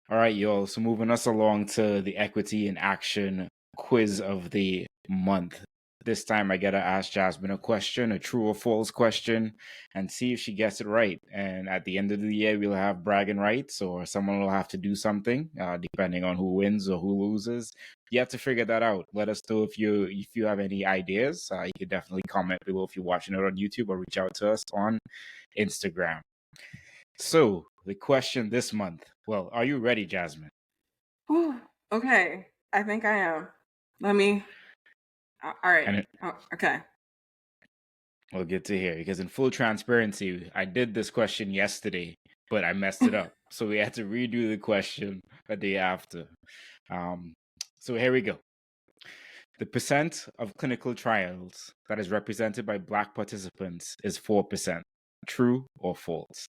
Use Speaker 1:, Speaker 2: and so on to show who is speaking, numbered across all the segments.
Speaker 1: All right, y'all. So moving us along to the Equity in Action quiz of the month. This time I gotta ask Jasmine a question, a true or false question, and see if she gets it right. And at the end of the year, we'll have bragging rights, or someone will have to do something, depending on who wins or who loses. You have to figure that out. Let us know if you have any ideas. You can definitely comment below if you're watching it on YouTube, or reach out to us on Instagram. So the question this month. Well, are you ready, Jasmine?
Speaker 2: Whew, okay, I think I am. Let me. All right.
Speaker 1: And
Speaker 2: Okay.
Speaker 1: we'll get to hear, because in full transparency, I did this question yesterday, but I messed it up. So we had to redo the question a day after. So here we go. The percent of clinical trials that is represented by Black participants is 4%. True or false?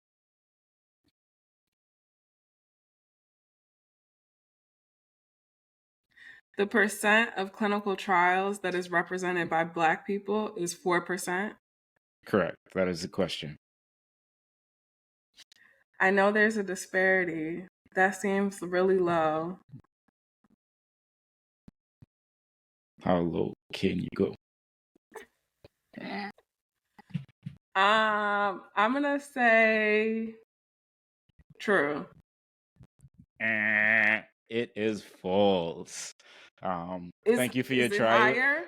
Speaker 2: The percent of clinical trials that is represented by Black people is 4%.
Speaker 1: Correct. That is the question.
Speaker 2: I know there's a disparity. That seems really low.
Speaker 1: How low can you go?
Speaker 2: I'm gonna say true.
Speaker 1: It is false.
Speaker 2: Is
Speaker 1: Thank you for your
Speaker 2: is it
Speaker 1: try.
Speaker 2: higher?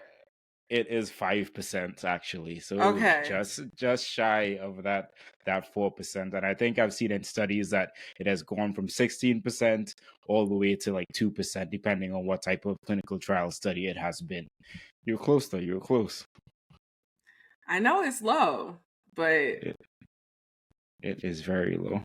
Speaker 1: It is 5% actually, so
Speaker 2: Okay.
Speaker 1: just shy of that 4%. And I think I've seen in studies that it has gone from 16% all the way to like 2%, depending on what type of clinical trial study it has been. You're close though. You're close.
Speaker 2: I know it's low, but
Speaker 1: It is very low.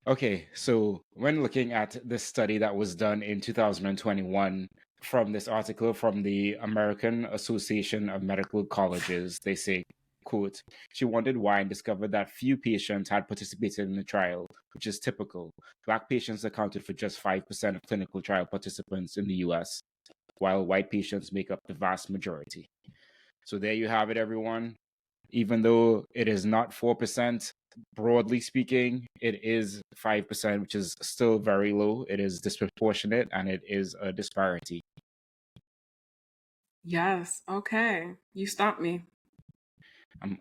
Speaker 1: Okay, so when looking at this study that was done in 2021, from this article from the American Association of Medical Colleges, they say, quote, she wondered why and discovered that few patients had participated in the trial, which is typical. Black patients accounted for just 5% of clinical trial participants in the US, while white patients make up the vast majority. So there you have it, everyone. Even though it is not 4%, broadly speaking, it is 5%, which is still very low. It is disproportionate and it is a disparity.
Speaker 2: yes, okay. You stumped me.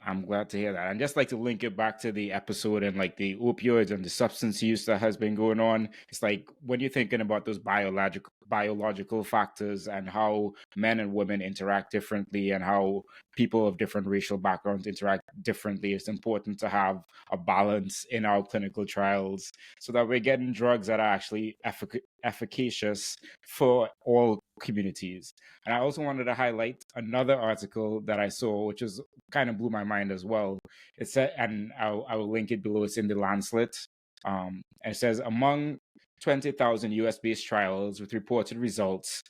Speaker 1: I'm glad to hear that. And just like to link it back to the episode and like the opioids and the substance use that has been going on. It's like when you're thinking about those biological factors and how men and women interact differently and how people of different racial backgrounds interact differently, it's important to have a balance in our clinical trials so that we're getting drugs that are actually efficacious for all communities. And I also wanted to highlight another article that I saw, which is kind of blew my mind as well. It said, and I will link it below. It's in the Lancet. And it says among 20,000 US-based trials with reported results,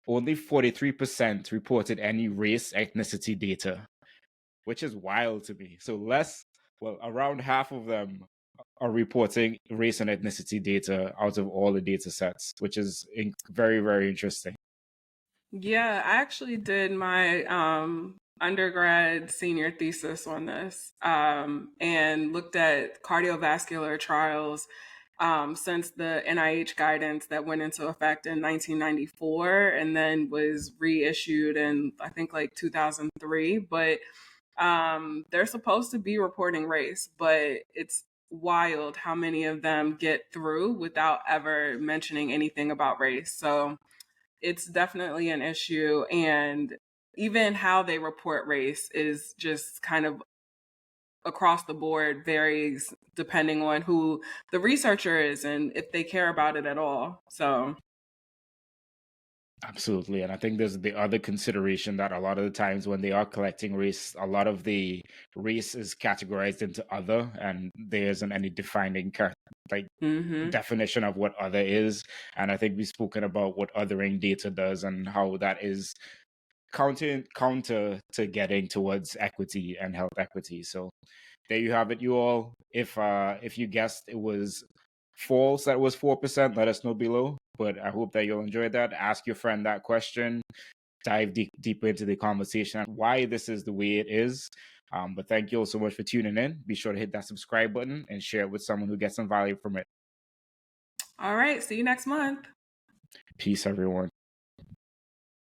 Speaker 1: only 43% reported any race ethnicity data, which is wild to me. So around half of them are reporting race and ethnicity data out of all the data sets, which is very, very interesting.
Speaker 2: Yeah, I actually did my undergrad senior thesis on this and looked at cardiovascular trials since the NIH guidance that went into effect in 1994 and then was reissued in, I think, like 2003. But they're supposed to be reporting race, but it's wild how many of them get through without ever mentioning anything about race. So it's definitely an issue. And even how they report race is just kind of across the board, varies depending on who the researcher is and if they care about it at all. So,
Speaker 1: Absolutely. And I think there's the other consideration that a lot of the times when they are collecting race, a lot of the race is categorized into other, and there isn't any defining like
Speaker 2: mm-hmm.
Speaker 1: definition of what other is. And I think we've spoken about what othering data does and how that is counter to getting towards equity and health equity. So there you have it, you all. If you guessed it was false that was 4%, let us know below. But I hope that you'll enjoy that. Ask your friend that question, dive deeper into the conversation, why this is the way it is. But thank you all so much for tuning in. Be sure to hit that subscribe button and share it with someone who gets some value from it.
Speaker 2: All right. See you next month.
Speaker 1: Peace, everyone.